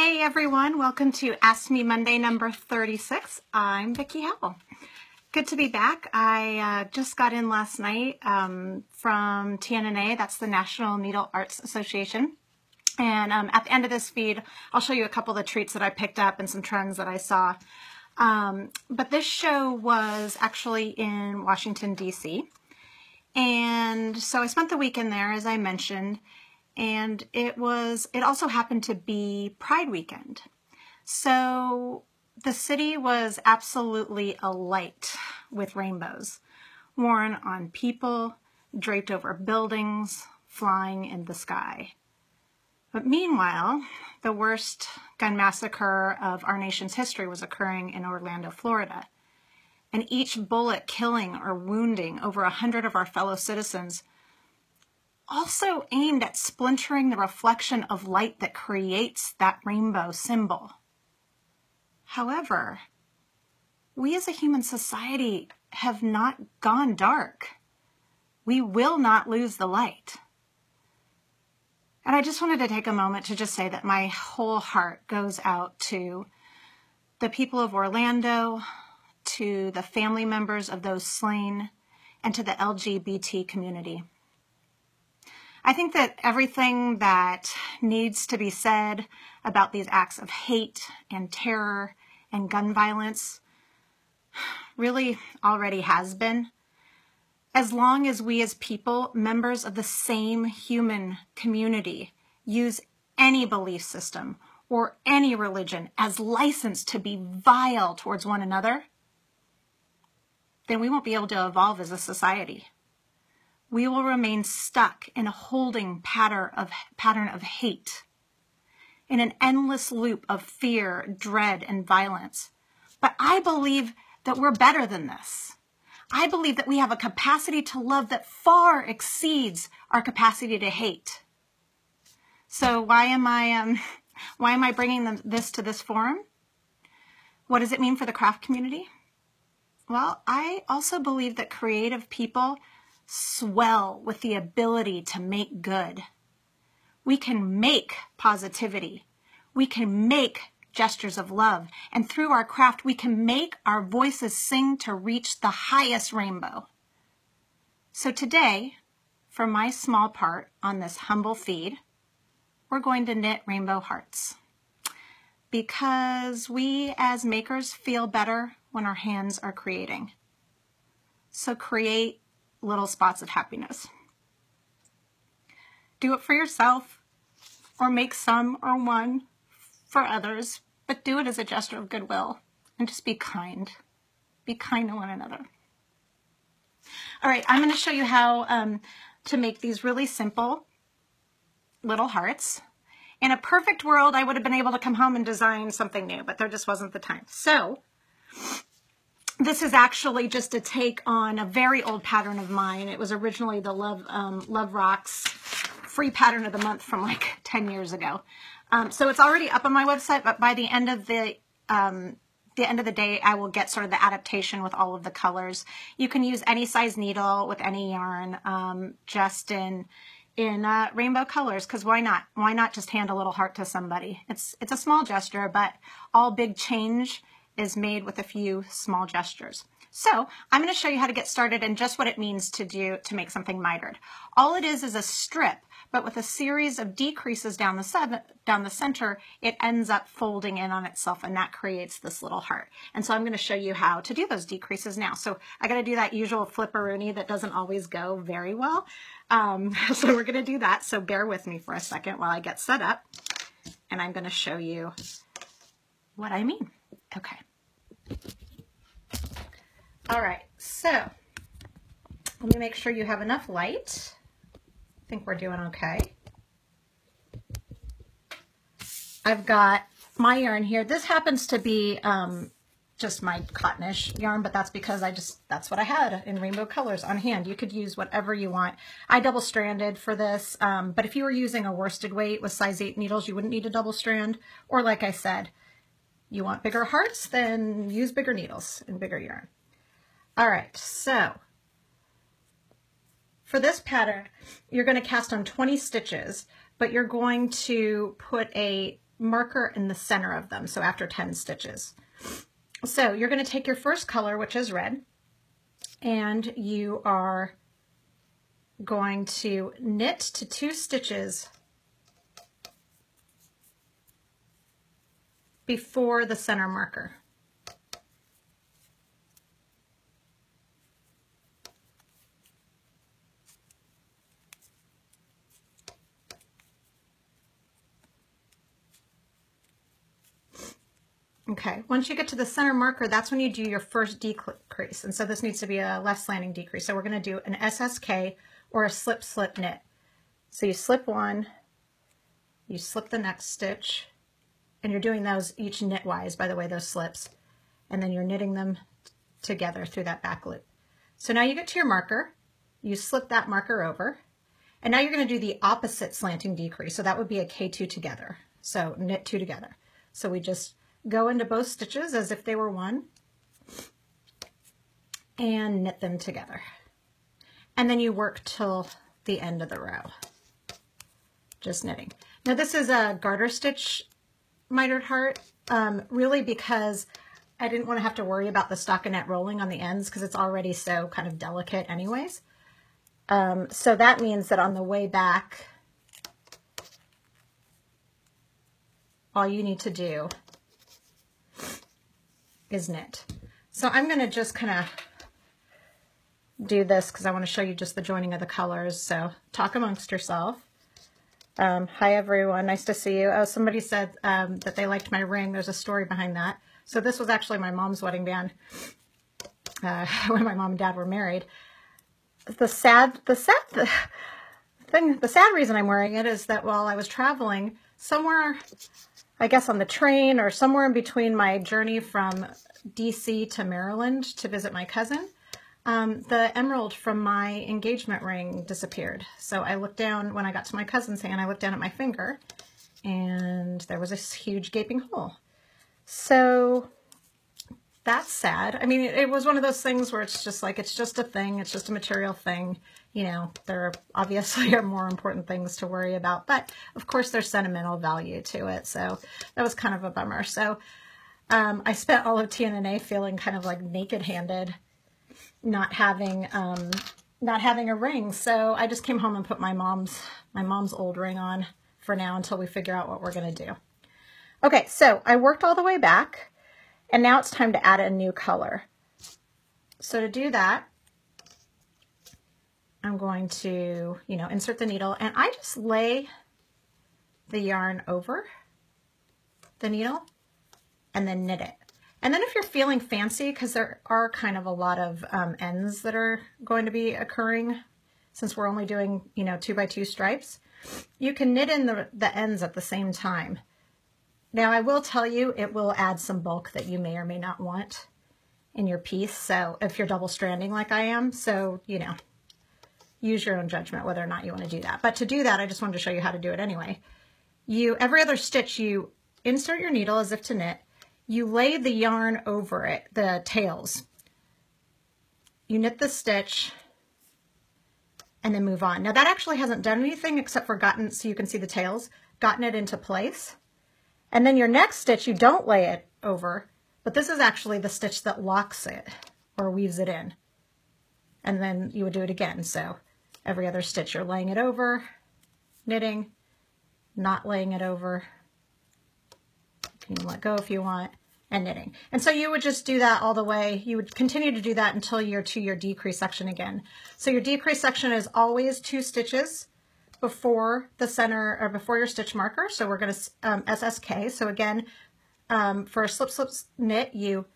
Hey everyone, welcome to Ask Me Monday number 36. I'm Vickie Howell. Good to be back. I just got in last night from TNNA, that's the National Needle Arts Association. And at the end of this feed, I'll show you a couple of the treats that I picked up and some trends that I saw. But this show was actually in Washington, D.C. And so I spent the weekend there, as I mentioned. And it also happened to be Pride weekend. So the city was absolutely alight with rainbows, worn on people, draped over buildings, flying in the sky. But meanwhile, the worst gun massacre of our nation's history was occurring in Orlando, Florida. And each bullet killing or wounding over 100 of our fellow citizens, also aimed at splintering the reflection of light that creates that rainbow symbol. However, we as a human society have not gone dark. We will not lose the light. And I just wanted to take a moment to just say that my whole heart goes out to the people of Orlando, to the family members of those slain, and to the LGBT community. I think that everything that needs to be said about these acts of hate and terror and gun violence really already has been. As long as we as people, members of the same human community, use any belief system or any religion as license to be vile towards one another, then we won't be able to evolve as a society. We will remain stuck in a holding pattern of hate, in an endless loop of fear, dread, and violence. But I believe that we're better than this. I believe that we have a capacity to love that far exceeds our capacity to hate. So why am I bringing this to this forum? What does it mean for the craft community? Well, I also believe that creative people swell with the ability to make good. We can make positivity. We can make gestures of love. And through our craft, we can make our voices sing to reach the highest rainbow. So today, for my small part on this humble feed, we're going to knit rainbow hearts. Because we as makers feel better when our hands are creating. So create little spots of happiness. Do it for yourself, or make some or one for others, but do it as a gesture of goodwill, and just be kind. Be kind to one another. All right, I'm going to show you how to make these really simple little hearts. In a perfect world, I would have been able to come home and design something new, but there just wasn't the time. So this is actually just a take on a very old pattern of mine. It was originally the Love Rocks free pattern of the month from like 10 years ago. So it's already up on my website, but by the end of the day, I will get sort of the adaptation with all of the colors. You can use any size needle with any yarn, just in rainbow colors, because why not? Why not just hand a little heart to somebody? It's a small gesture, but all big change is made with a few small gestures. So I'm going to show you how to get started and just what it means to make something mitered. All it is a strip, but with a series of decreases down the center, it ends up folding in on itself, and that creates this little heart. And so I'm going to show you how to do those decreases now. So I got to do that usual flipperoonie that doesn't always go very well. So we're going to do that. So bear with me for a second while I get set up, and I'm going to show you what I mean. Okay. All right, so let me make sure you have enough light. I think we're doing okay. I've got my yarn here. This happens to be just my cottonish yarn, but that's because that's what I had in rainbow colors on hand. You could use whatever you want. I double stranded for this, but if you were using a worsted weight with size 8 needles, you wouldn't need a double strand. Or like I said, you want bigger hearts, then use bigger needles and bigger yarn. All right, so for this pattern, you're going to cast on 20 stitches, but you're going to put a marker in the center of them, so after 10 stitches. So you're going to take your first color, which is red, and you are going to knit to 2 stitches before the center marker. Okay, once you get to the center marker, that's when you do your first decrease. And so this needs to be a left slanting decrease. So we're going to do an SSK or a slip slip knit. So you slip one, you slip the next stitch, and you're doing those each knitwise, by the way, those slips, and then you're knitting them together through that back loop. So now you get to your marker, you slip that marker over, and now you're going to do the opposite slanting decrease. So that would be a K2 together. So knit 2 together. So we just go into both stitches as if they were one and knit them together. And then you work till the end of the row, just knitting. Now this is a garter stitch mitered heart, really because I didn't want to have to worry about the stockinette rolling on the ends because it's already so kind of delicate anyways. So that means that on the way back, all you need to do is knit. So I'm going to just kind of do this because I want to show you just the joining of the colors. So talk amongst yourself. Hi everyone, nice to see you. Oh, somebody said that they liked my ring. There's a story behind that. So this was actually my mom's wedding band when my mom and dad were married. The sad reason I'm wearing it is that while I was traveling somewhere, I guess on the train or somewhere in between my journey from DC to Maryland to visit my cousin, the emerald from my engagement ring disappeared. So I looked down, when I got to my cousin's hand, I looked down at my finger and there was this huge gaping hole. So that's sad. I mean, it was one of those things where it's just like, it's just a thing. It's just a material thing. You know, there obviously are more important things to worry about, but of course there's sentimental value to it. So that was kind of a bummer. So I spent all of TNNA feeling kind of like naked-handed, not having a ring. So I just came home and put my mom's old ring on for now until we figure out what we're going to do. Okay, so I worked all the way back and now it's time to add a new color. So to do that, I'm going to, insert the needle, and I just lay the yarn over the needle and then knit it. And then if you're feeling fancy, because there are kind of a lot of ends that are going to be occurring since we're only doing, 2x2 stripes, you can knit in the ends at the same time. Now I will tell you, it will add some bulk that you may or may not want in your piece. So if you're double stranding like I am, so, use your own judgment whether or not you want to do that. But to do that, I just wanted to show you how to do it anyway. Every other stitch, you insert your needle as if to knit. You lay the yarn over it, the tails. You knit the stitch and then move on. Now that actually hasn't done anything except for so you can see the tails, gotten it into place. And then your next stitch, you don't lay it over, but this is actually the stitch that locks it or weaves it in. And then you would do it again. So every other stitch, you're laying it over, knitting, not laying it over. You can let go if you want, and knitting. And so you would just do that all the way. You would continue to do that until you're to your decrease section again. So your decrease section is always 2 stitches before the center or before your stitch marker. So we're going to SSK. So again, for a slip slip knit, you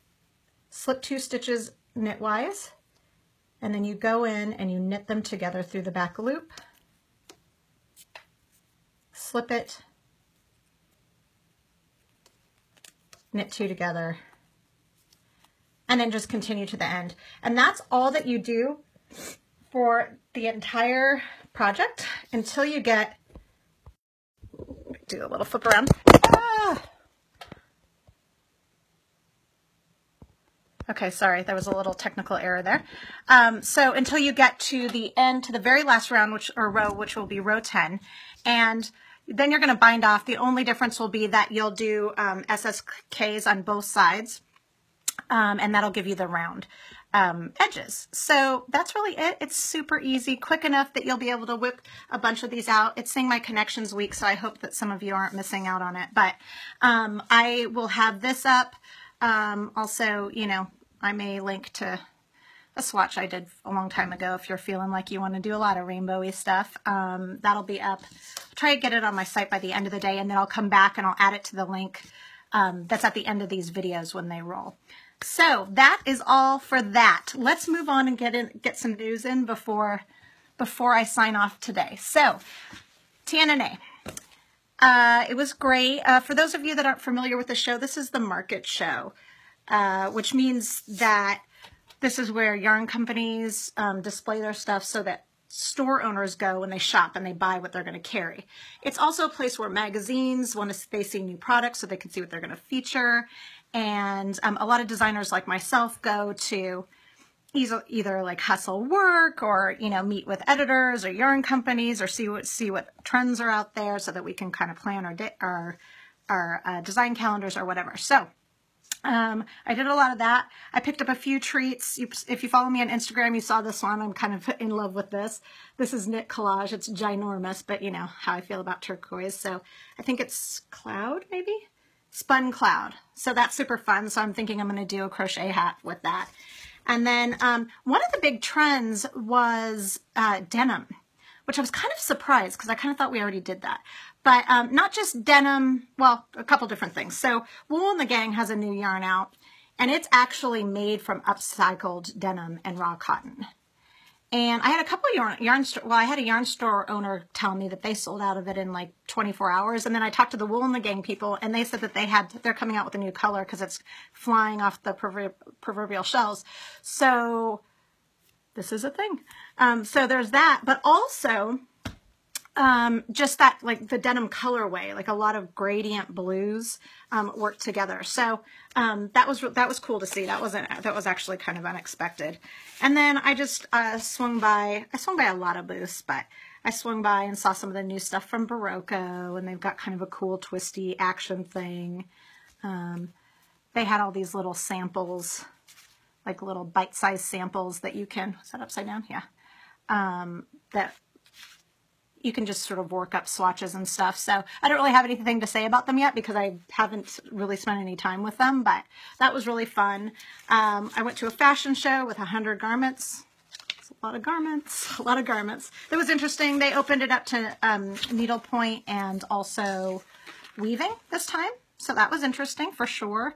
slip 2 stitches knitwise, and then you go in and you knit them together through the back loop, slip it, knit 2 together, and then just continue to the end. And that's all that you do for the entire project until you get, do a little flip around. Okay, sorry, there was a little technical error there. So until you get to the end, to the very last round, row, which will be row 10. And then you're going to bind off. The only difference will be that you'll do SSKs on both sides, and that'll give you the round edges. So that's really it. It's super easy, quick enough that you'll be able to whip a bunch of these out. It's saying my connections week, so I hope that some of you aren't missing out on it. But I will have this up. Also, you know, I may link to a swatch I did a long time ago if you're feeling like you want to do a lot of rainbowy stuff. That'll be up. I'll try to get it on my site by the end of the day, and then I'll come back and I'll add it to the link that's at the end of these videos when they roll. So that is all for that. Let's move on and get some news in before I sign off today. So TNNA. It was great. For those of you that aren't familiar with the show, this is the market show, which means that this is where yarn companies display their stuff so that store owners go and they shop and they buy what they're going to carry. It's also a place where magazines want to they see new products so they can see what they're going to feature. And a lot of designers like myself go to either like hustle work or, you know, meet with editors or yarn companies or see what trends are out there so that we can kind of plan our design calendars or whatever. So I did a lot of that. I picked up a few treats. If you follow me on Instagram, you saw this one. I'm kind of in love with this. This is Knit Collage. It's ginormous, but you know how I feel about turquoise. So I think it's Cloud, maybe? Spun Cloud. So that's super fun. So I'm thinking I'm going to do a crochet hat with that. And then one of the big trends was denim, which I was kind of surprised because I kind of thought we already did that. But not just denim, well, a couple different things. So Wool and the Gang has a new yarn out, and it's actually made from upcycled denim and raw cotton. And I had a couple of I had a yarn store owner tell me that they sold out of it in like 24 hours. And then I talked to the Wool and the Gang people, and they said that they're coming out with a new color because it's flying off the proverbial shelves. So this is a thing. So there's that, but also just that, like the denim colorway, like a lot of gradient blues work together. So that was cool to see. That was actually kind of unexpected. And then I just swung by a lot of booths, but I swung by and saw some of the new stuff from Barocco, and they've got kind of a cool twisty action thing. They had all these little samples, like little bite-sized samples that you can, is that upside down? Yeah. That you can just sort of work up swatches and stuff. So I don't really have anything to say about them yet because I haven't really spent any time with them, but that was really fun. I went to a fashion show with 100 garments. It's a lot of garments. It was interesting. They opened it up to needlepoint and also weaving this time. So that was interesting for sure.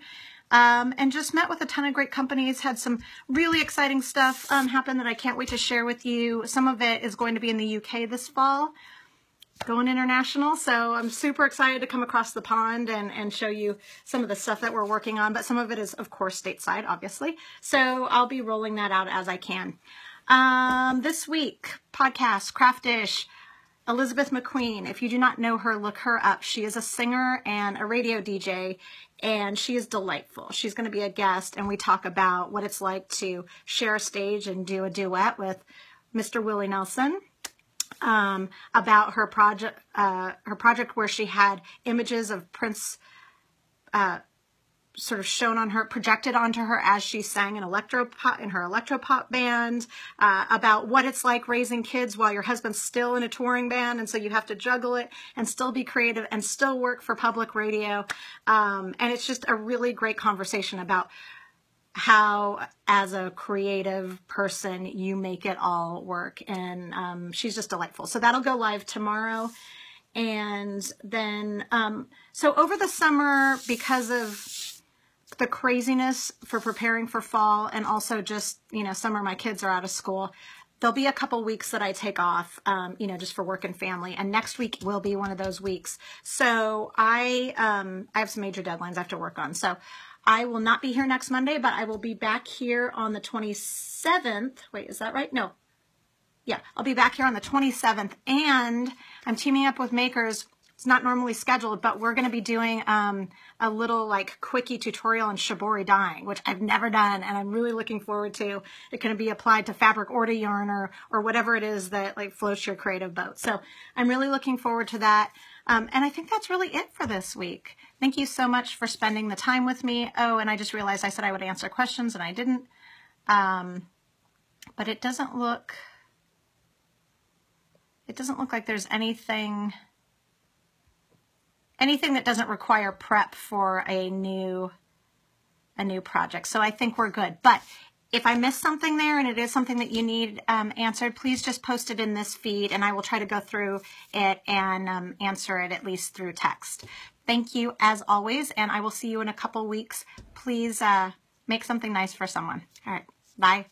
And just met with a ton of great companies, had some really exciting stuff happen that I can't wait to share with you. Some of it is going to be in the UK this fall, going international. So I'm super excited to come across the pond and show you some of the stuff that we're working on. But some of it is, of course, stateside, obviously. So I'll be rolling that out as I can. This week, podcast, Craftish, Elizabeth McQueen. If you do not know her, look her up. She is a singer and a radio DJ, and she is delightful. She's going to be a guest, and we talk about what it's like to share a stage and do a duet with Mr. Willie Nelson, about her project where she had images of Prince sort of shown on her, projected onto her as she sang in her electropop band, about what it's like raising kids while your husband's still in a touring band, and so you have to juggle it and still be creative and still work for public radio. And it's just a really great conversation about how, as a creative person, you make it all work. And she's just delightful. So that'll go live tomorrow. And then, so over the summer, because of the craziness for preparing for fall, and also just, you know, summer, my kids are out of school, there'll be a couple weeks that I take off, you know, just for work and family. And next week will be one of those weeks. So I have some major deadlines I have to work on. So I will not be here next Monday, but I will be back here on the 27th. Wait, is that right? No. Yeah, I'll be back here on the 27th, and I'm teaming up with Makers. It's not normally scheduled, but we're going to be doing a little like quickie tutorial on shibori dyeing, which I've never done, and I'm really looking forward to. It can be applied to fabric or to yarn or whatever it is that like floats your creative boat. So I'm really looking forward to that. And I think that's really it for this week. Thank you so much for spending the time with me. Oh, and I just realized I said I would answer questions and I didn't. But it doesn't look like there's anything that doesn't require prep for a new project. So I think we're good. But if I missed something there and it is something that you need answered, please just post it in this feed and I will try to go through it and answer it at least through text. Thank you as always, and I will see you in a couple weeks. Please make something nice for someone. All right, bye.